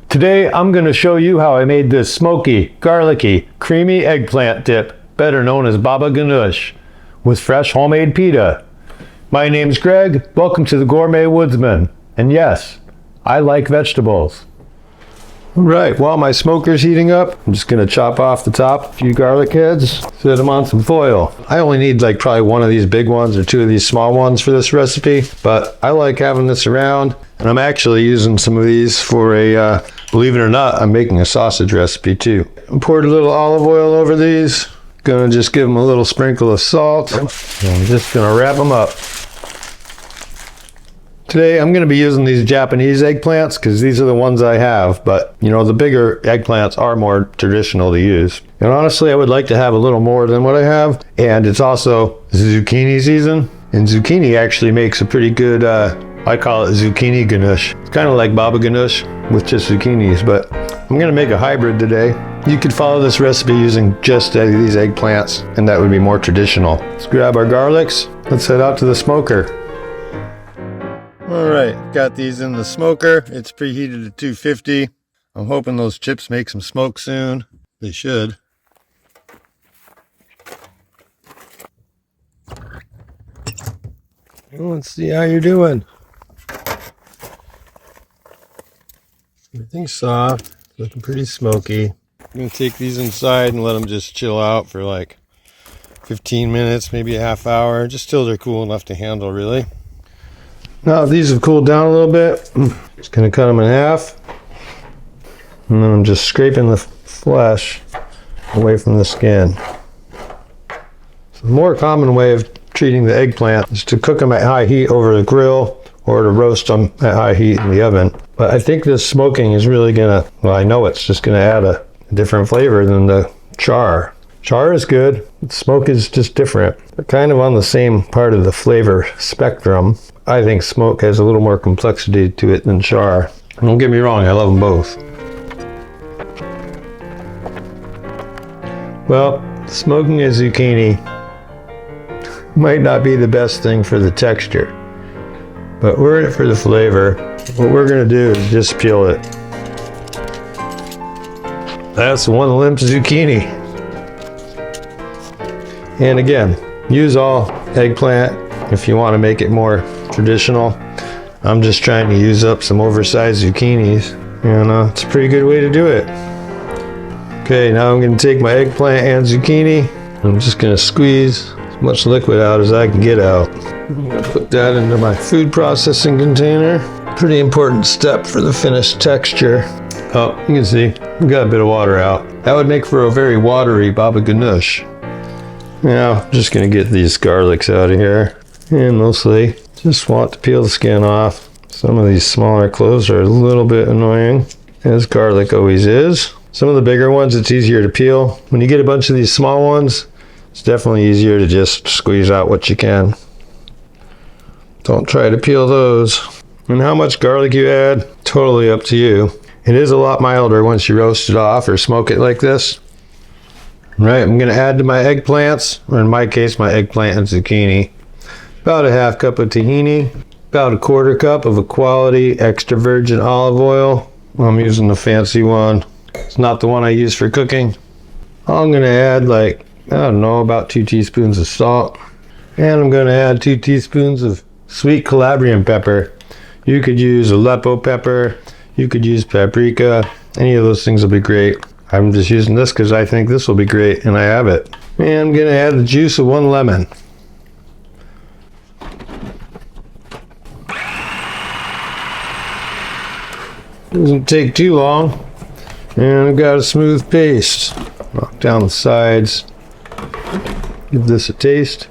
Today I'm going to show you how I made this smoky, garlicky, creamy eggplant dip, better known as Baba Ganoush, with fresh homemade pita. My name's Greg, welcome to the Gourmet Woodsman, and yes, I like vegetables. Alright, while my smoker's heating up, I'm just going to chop off the top a few garlic heads, set them on some foil. I only need like probably one of these big ones or two of these small ones for this recipe, but I like having this around, and I'm actually using some of these for a, believe it or not, I'm making a sausage recipe too. I poured a little olive oil over these, gonna just give them a little sprinkle of salt, and I'm just gonna wrap them up. Today I'm going to be using these Japanese eggplants because these are the ones I have, but you know, the bigger eggplants are more traditional to use. And honestly, I would like to have a little more than what I have, and it's also zucchini season, and zucchini actually makes a pretty good, I call it zucchini ganoush. It's kind of like baba ganoush with just zucchinis, but I'm going to make a hybrid today. You could follow this recipe using just these eggplants, and that would be more traditional. Let's grab our garlics. Let's head out to the smoker. Alright, got these in the smoker. It's preheated to 250. I'm hoping those chips make some smoke soon. They should. Let's see how you're doing. Everything's soft, looking pretty smoky. I'm going to take these inside and let them just chill out for like 15 minutes, maybe a half hour, just till they're cool enough to handle really. Now these have cooled down a little bit, just going to cut them in half, and then I'm just scraping the flesh away from the skin. So the more common way of treating the eggplant is to cook them at high heat over the grill or to roast them at high heat in the oven. But I think this smoking is really going to, well, I know it's just going to add a different flavor than the char. Char is good, smoke is just different. They're kind of on the same part of the flavor spectrum. I think smoke has a little more complexity to it than char. Don't get me wrong, I love them both. Well, smoking a zucchini might not be the best thing for the texture, but we're in it for the flavor. What we're going to do is just peel it. That's one limp zucchini. And again, use all eggplant if you want to make it more traditional. I'm just trying to use up some oversized zucchinis, and it's a pretty good way to do it. Okay, now I'm going to take my eggplant and zucchini. I'm just going to squeeze as much liquid out as I can get out. I'm going to put that into my food processing container. Pretty important step for the finished texture. Oh, you can see we got a bit of water out. That would make for a very watery baba ganoush. Now, I'm just going to get these garlics out of here, and mostly just want to peel the skin off. Some of these smaller cloves are a little bit annoying, as garlic always is. Some of the bigger ones, it's easier to peel. When you get a bunch of these small ones, it's definitely easier to just squeeze out what you can. Don't try to peel those. And how much garlic you add, totally up to you. It is a lot milder once you roast it off or smoke it like this. Right, I'm going to add to my eggplants, or in my case, my eggplant and zucchini, about a half cup of tahini, about a 1/4 cup of a quality extra virgin olive oil. I'm using the fancy one. It's not the one I use for cooking. I'm going to add like, I don't know, about 2 teaspoons of salt. And I'm going to add 2 teaspoons of sweet Calabrian pepper. You could use Aleppo pepper, you could use paprika, any of those things will be great. I'm just using this because I think this will be great, and I have it. And I'm going to add the juice of 1 lemon. Doesn't take too long. And I've got a smooth paste. Knock down the sides. Give this a taste.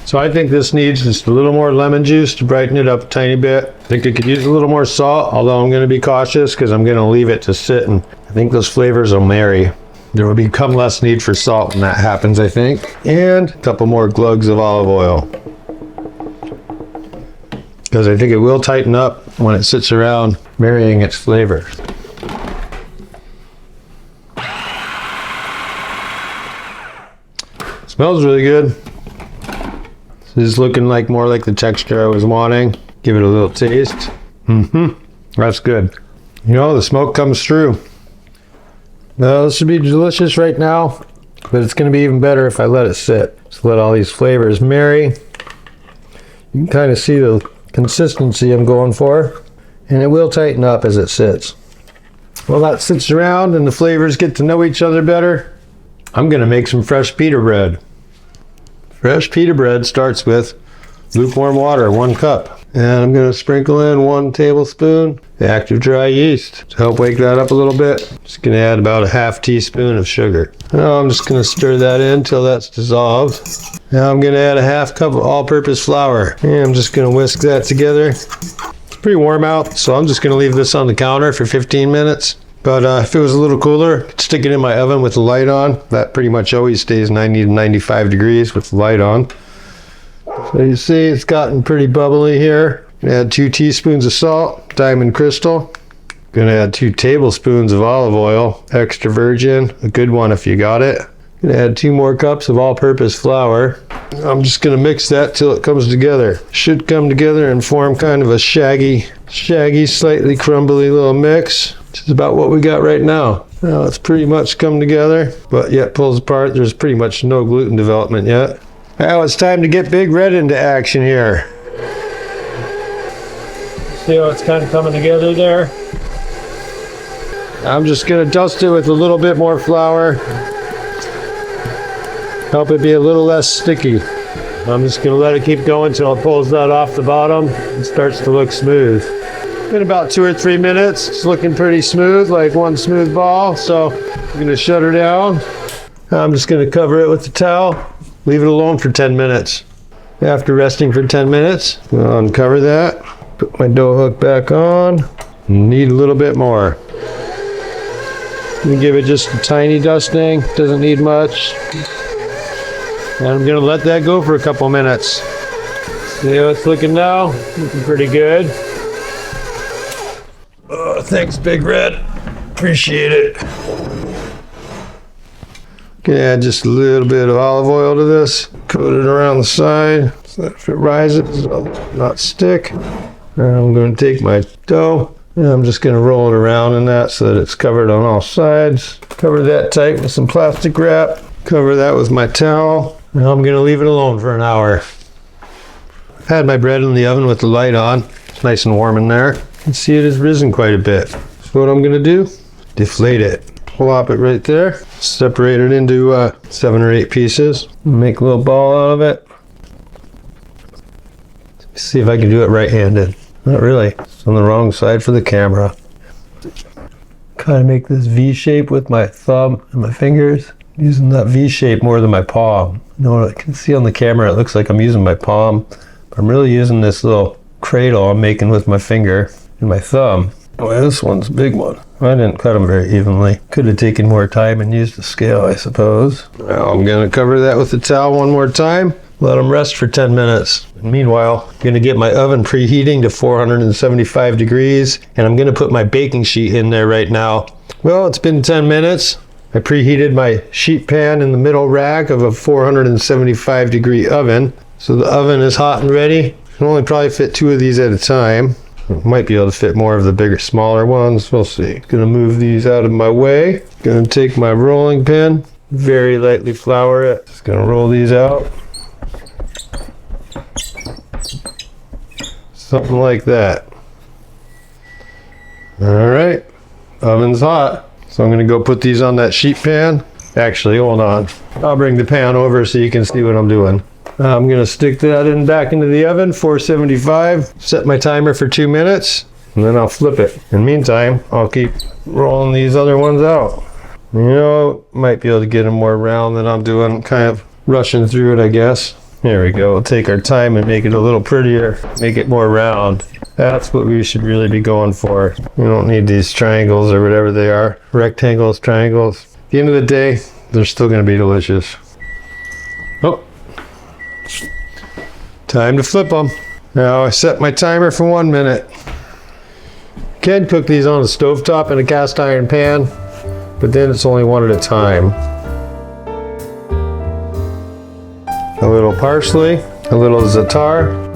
So I think this needs just a little more lemon juice to brighten it up a tiny bit. I think I could use a little more salt, although I'm going to be cautious because I'm going to leave it to sit, and I think those flavors will marry. There will become less need for salt when that happens, I think. And a couple more glugs of olive oil, because I think it will tighten up when it sits around marrying its flavor. Smells really good. This is looking like more like the texture I was wanting. Give it a little taste. That's good. You know, the smoke comes through. Now, this should be delicious right now, but it's going to be even better if I let it sit. Just let all these flavors marry. You can kind of see the consistency I'm going for, and it will tighten up as it sits. Well, that sits around and the flavors get to know each other better. I'm going to make some fresh pita bread. Fresh pita bread starts with lukewarm water, 1 cup. And I'm going to sprinkle in 1 tablespoon active dry yeast to help wake that up a little bit. Just going to add about a ½ teaspoon of sugar. Now I'm just going to stir that in until that's dissolved. Now I'm going to add a ½ cup of all-purpose flour. And I'm just going to whisk that together. It's pretty warm out, so I'm just going to leave this on the counter for 15 minutes. But if it was a little cooler, I'd stick it in my oven with the light on. That pretty much always stays 90 to 95 degrees with the light on. So you see it's gotten pretty bubbly here. Add 2 teaspoons of salt, diamond crystal. Gonna add 2 tablespoons of olive oil, extra virgin, a good one if you got it. Gonna add 2 more cups of all-purpose flour. I'm just gonna mix that till it comes together. Should come together and form kind of a shaggy, slightly crumbly little mix, which is about what we got right now. Now it's pretty much come together, but yet pulls apart. There's pretty much no gluten development yet. Now it's time to get Big Red into action here. See how it's kind of coming together there? I'm just going to dust it with a little bit more flour. Help it be a little less sticky. I'm just going to let it keep going until it pulls that off the bottom and starts to look smooth. In about 2 or 3 minutes, it's looking pretty smooth, like one smooth ball. So I'm going to shut her down. I'm just going to cover it with the towel. Leave it alone for 10 minutes. After resting for 10 minutes, I'll uncover that. Put my dough hook back on. Need a little bit more. Give it just a tiny dusting. Doesn't need much. And I'm gonna let that go for a couple minutes. See how it's looking now? Looking pretty good. Oh, thanks, Big Red. Appreciate it. Gonna add just a little bit of olive oil to this. Coat it around the side so that if it rises, it'll not stick. And I'm going to take my dough and I'm just going to roll it around in that so that it's covered on all sides. Cover that tight with some plastic wrap. Cover that with my towel. Now I'm going to leave it alone for an hour. I've had my bread in the oven with the light on. It's nice and warm in there. You can see it has risen quite a bit. So what I'm going to do, deflate it. Plop it right there. Separate it into 7 or 8 pieces. Make a little ball out of it. See if I can do it right-handed. Not really. It's on the wrong side for the camera. Kind of make this V shape with my thumb and my fingers. Using that V shape more than my palm. You know, I can see on the camera it looks like I'm using my palm. But I'm really using this little cradle I'm making with my finger and my thumb. Oh, this one's a big one. I didn't cut them very evenly. Could have taken more time and used a scale, I suppose. Now I'm going to cover that with the towel one more time. Let them rest for 10 minutes. And meanwhile, I'm going to get my oven preheating to 475 degrees. And I'm going to put my baking sheet in there right now. Well, it's been 10 minutes. I preheated my sheet pan in the middle rack of a 475 degree oven. So the oven is hot and ready. I can only probably fit 2 of these at a time. Might be able to fit more of the bigger, smaller ones. We'll see. Gonna move these out of my way. Gonna take my rolling pin, very lightly flour it. Just gonna roll these out. Something like that. All right, oven's hot. So I'm gonna go put these on that sheet pan. Actually, hold on. I'll bring the pan over so you can see what I'm doing. I'm going to stick that back into the oven, 475, set my timer for 2 minutes, and then I'll flip it. In the meantime, I'll keep rolling these other ones out. You know, might be able to get them more round than I'm doing, kind of rushing through it, I guess. There we go. We'll take our time and make it a little prettier, make it more round. That's what we should really be going for. We don't need these triangles or whatever they are. Rectangles, triangles. At the end of the day, they're still going to be delicious. Oh. Time to flip them. Now I set my timer for 1 minute. Can cook these on a stovetop in a cast iron pan, but then it's only one at a time. A little parsley, a little za'atar,